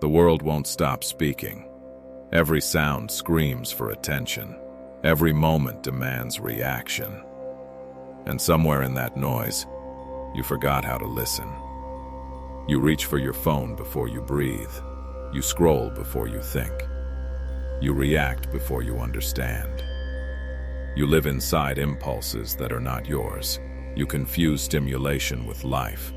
The world won't stop speaking. Every sound screams for attention. Every moment demands reaction. And somewhere in that noise, you forgot how to listen. You reach for your phone before you breathe. You scroll before you think. You react before you understand. You live inside impulses that are not yours. You confuse stimulation with life.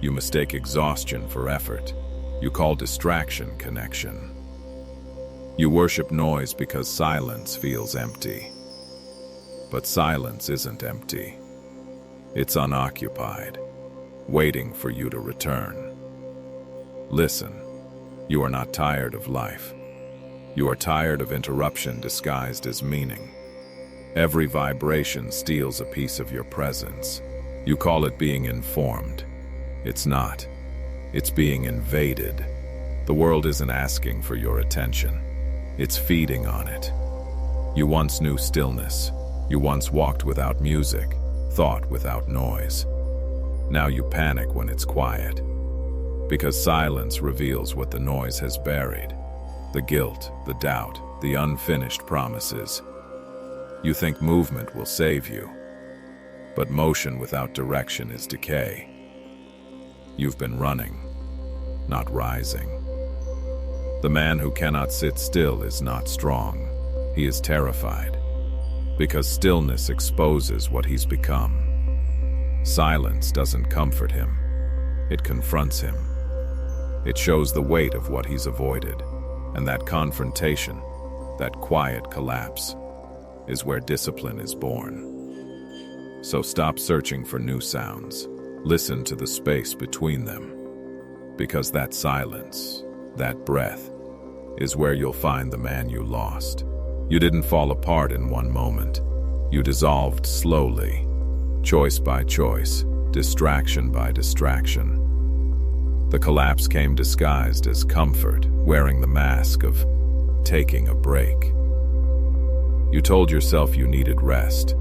You mistake exhaustion for effort. You call distraction connection. You worship noise because silence feels empty. But silence isn't empty. It's unoccupied, waiting for you to return. Listen, you are not tired of life. You are tired of interruption disguised as meaning. Every vibration steals a piece of your presence. You call it being informed. It's not. It's being invaded. The world isn't asking for your attention. It's feeding on it. You once knew stillness. You once walked without music, thought without noise. Now you panic when it's quiet. Because silence reveals what the noise has buried. The guilt, the doubt, the unfinished promises. You think movement will save you. But motion without direction is decay. You've been running, not rising. The man who cannot sit still is not strong. He is terrified. Because stillness exposes what he's become. Silence doesn't comfort him. It confronts him. It shows the weight of what he's avoided. And that confrontation, that quiet collapse, is where discipline is born. So stop searching for new sounds. Listen to the space between them. Because that silence, that breath, is where you'll find the man you lost. You didn't fall apart in one moment. You dissolved slowly, choice by choice, distraction by distraction. The collapse came disguised as comfort, wearing the mask of taking a break. You told yourself you needed rest,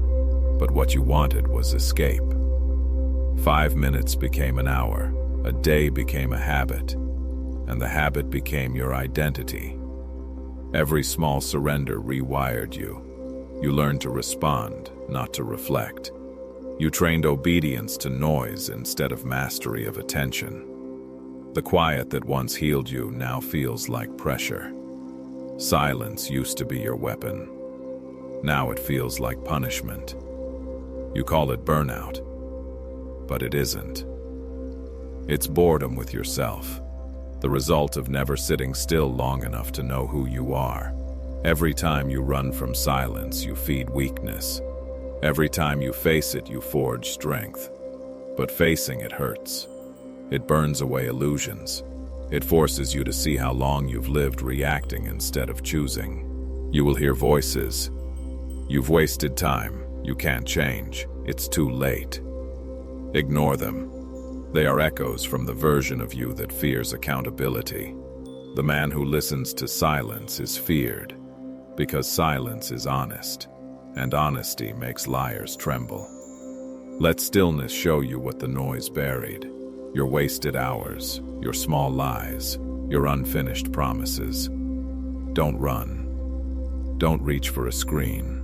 but what you wanted was escape. 5 minutes became an hour, a day became a habit, and the habit became your identity. Every small surrender rewired you. You learned to respond, not to reflect. You trained obedience to noise instead of mastery of attention. The quiet that once healed you now feels like pressure. Silence used to be your weapon. Now it feels like punishment. You call it burnout, but it isn't. It's boredom with yourself, the result of never sitting still long enough to know who you are. Every time you run from silence, you feed weakness. Every time you face it, you forge strength. But facing it hurts. It burns away illusions. It forces you to see how long you've lived reacting instead of choosing. You will hear voices. You've wasted time. You can't change. It's too late. Ignore them. They are echoes from the version of you that fears accountability. The man who listens to silence is feared, because silence is honest, and honesty makes liars tremble. Let stillness show you what the noise buried. Your wasted hours, your small lies, your unfinished promises. Don't run. Don't reach for a screen.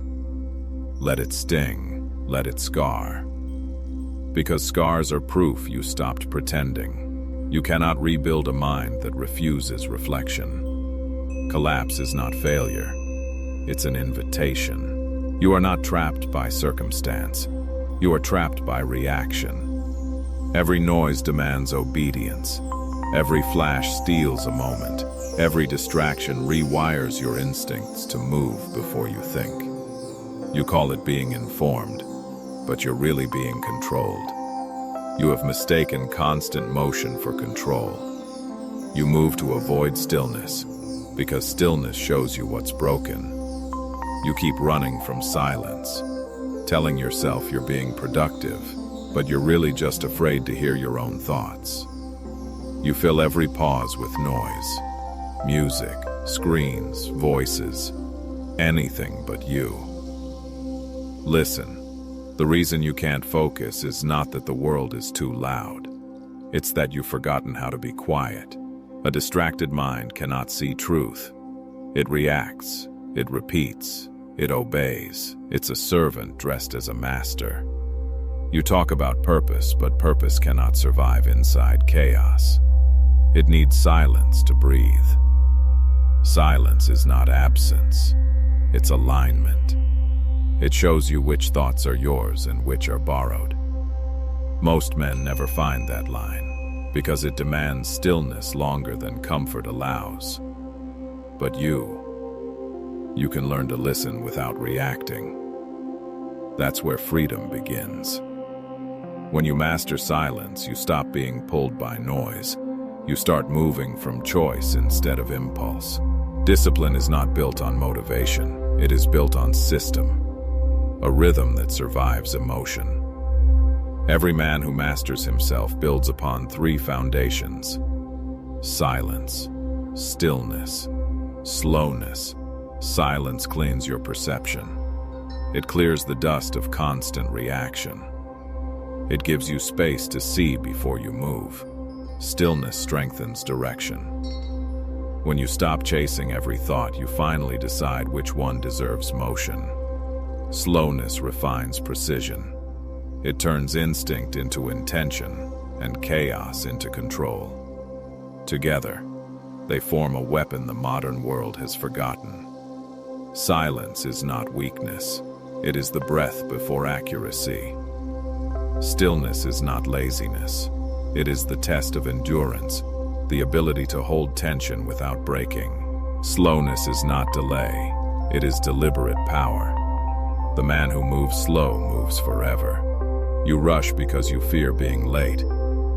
Let it sting. Let it scar. Because scars are proof you stopped pretending. You cannot rebuild a mind that refuses reflection. Collapse is not failure. It's an invitation. You are not trapped by circumstance. You are trapped by reaction. Every noise demands obedience. Every flash steals a moment. Every distraction rewires your instincts to move before you think. You call it being informed, but you're really being controlled. You have mistaken constant motion for control. You move to avoid stillness, because stillness shows you what's broken. You keep running from silence, telling yourself you're being productive, but you're really just afraid to hear your own thoughts. You fill every pause with noise. Music, screens, voices, anything but you. Listen, the reason you can't focus is not that the world is too loud. It's that you've forgotten how to be quiet. A distracted mind cannot see truth. It reacts, it repeats, it obeys. It's a servant dressed as a master. You talk about purpose, but purpose cannot survive inside chaos. It needs silence to breathe. Silence is not absence, it's alignment. It shows you which thoughts are yours and which are borrowed. Most men never find that line, because it demands stillness longer than comfort allows. But you can learn to listen without reacting. That's where freedom begins. When you master silence, you stop being pulled by noise. You start moving from choice instead of impulse. Discipline is not built on motivation. It is built on system, a rhythm that survives emotion. Every man who masters himself builds upon three foundations: silence, stillness, slowness. Silence cleans your perception. It clears the dust of constant reaction. It gives you space to see before you move. Stillness strengthens direction. When you stop chasing every thought, you finally decide which one deserves motion. Slowness refines precision. It turns instinct into intention and chaos into control. Together, they form a weapon the modern world has forgotten. Silence is not weakness. It is the breath before accuracy. Stillness is not laziness. It is the test of endurance, the ability to hold tension without breaking. Slowness is not delay. It is deliberate power. The man who moves slow moves forever. You rush because you fear being late,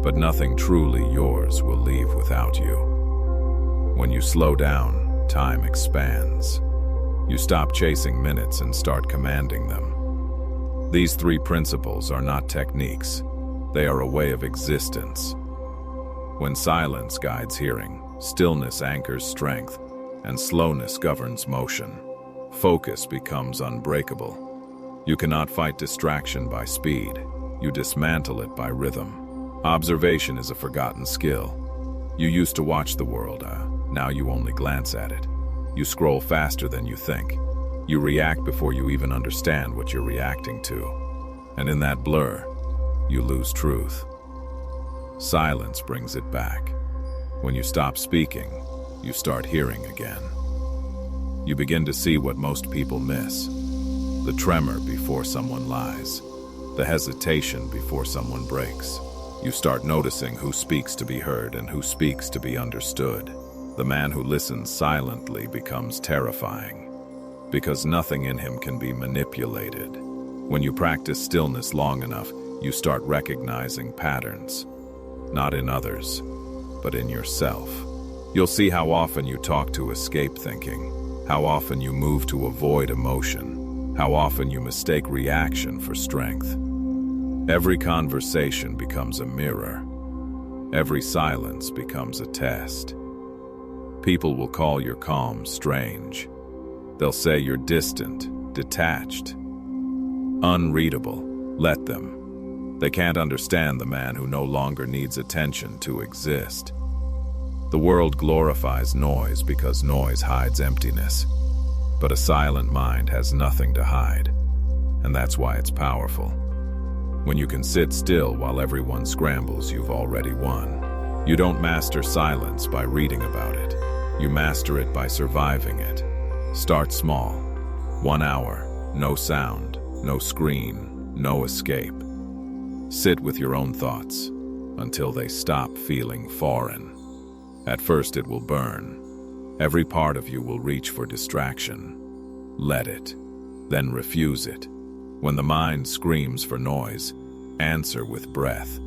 but nothing truly yours will leave without you. When you slow down, time expands. You stop chasing minutes and start commanding them. These three principles are not techniques. They are a way of existence. When silence guides hearing, stillness anchors strength, and slowness governs motion, focus becomes unbreakable. You cannot fight distraction by speed. You dismantle it by rhythm. Observation is a forgotten skill. You used to watch the world, now you only glance at it. You scroll faster than you think. You react before you even understand what you're reacting to. And in that blur, you lose truth. Silence brings it back. When you stop speaking, you start hearing again. You begin to see what most people miss. The tremor before someone lies. The hesitation before someone breaks. You start noticing who speaks to be heard and who speaks to be understood. The man who listens silently becomes terrifying, because nothing in him can be manipulated. When you practice stillness long enough, you start recognizing patterns, not in others, but in yourself. You'll see how often you talk to escape thinking, how often you move to avoid emotion, how often you mistake reaction for strength. Every conversation becomes a mirror. Every silence becomes a test. People will call your calm strange. They'll say you're distant, detached, unreadable. Let them. They can't understand the man who no longer needs attention to exist. The world glorifies noise because noise hides emptiness. But a silent mind has nothing to hide, and that's why it's powerful. When you can sit still while everyone scrambles, you've already won. You don't master silence by reading about it. You master it by surviving it. Start small. 1 hour, no sound, no screen, no escape. Sit with your own thoughts until they stop feeling foreign. At first it will burn. Every part of you will reach for distraction. Let it, then refuse it. When the mind screams for noise, answer with breath.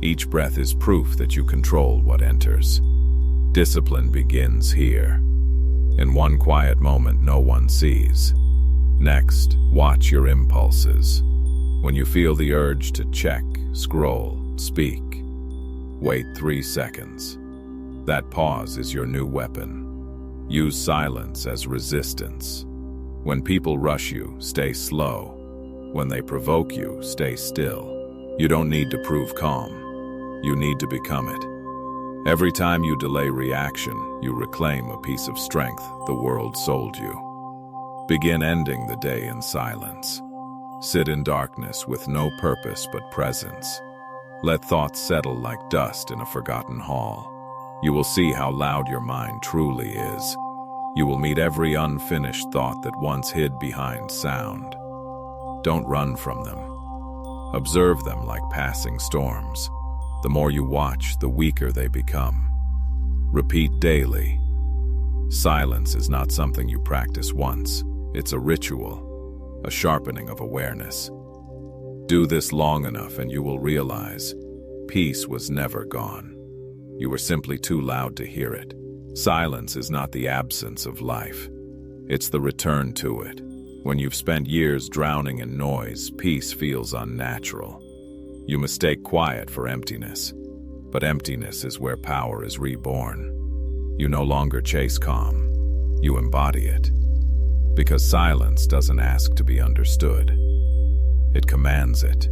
Each breath is proof that you control what enters. Discipline begins here. In one quiet moment no one sees. Next, watch your impulses. When you feel the urge to check, scroll, speak, wait 3 seconds. That pause is your new weapon. Use silence as resistance. When people rush you, stay slow. When they provoke you, stay still. You don't need to prove calm. You need to become it. Every time you delay reaction, you reclaim a piece of strength the world sold you. Begin ending the day in silence. Sit in darkness with no purpose but presence. Let thoughts settle like dust in a forgotten hall. You will see how loud your mind truly is. You will meet every unfinished thought that once hid behind sound. Don't run from them. Observe them like passing storms. The more you watch, the weaker they become. Repeat daily. Silence is not something you practice once. It's a ritual, a sharpening of awareness. Do this long enough and you will realize peace was never gone. You were simply too loud to hear it. Silence is not the absence of life. It's the return to it. When you've spent years drowning in noise, peace feels unnatural. You mistake quiet for emptiness, but emptiness is where power is reborn. You no longer chase calm, you embody it. Because silence doesn't ask to be understood. It commands it.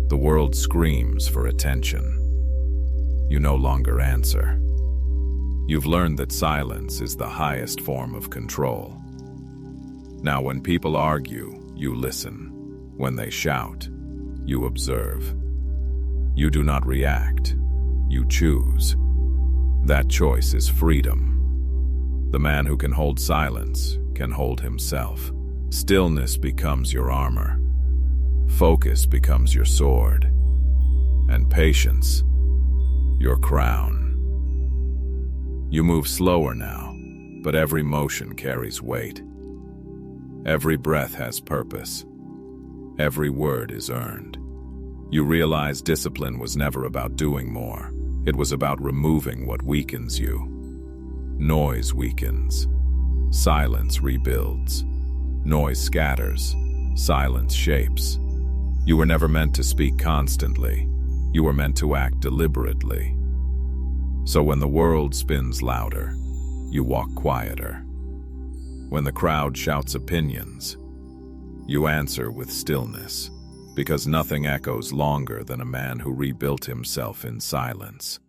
The world screams for attention. You no longer answer. You've learned that silence is the highest form of control. Now, when people argue, you listen. When they shout, you observe. You do not react. You choose. That choice is freedom. The man who can hold silence can hold himself. Stillness becomes your armor. Focus becomes your sword. And patience, your crown. You move slower now, but every motion carries weight. Every breath has purpose. Every word is earned. You realize discipline was never about doing more. It was about removing what weakens you. Noise weakens. Silence rebuilds. Noise scatters. Silence shapes. You were never meant to speak constantly. You were meant to act deliberately. So when the world spins louder, you walk quieter. When the crowd shouts opinions, you answer with stillness, because nothing echoes longer than a man who rebuilt himself in silence.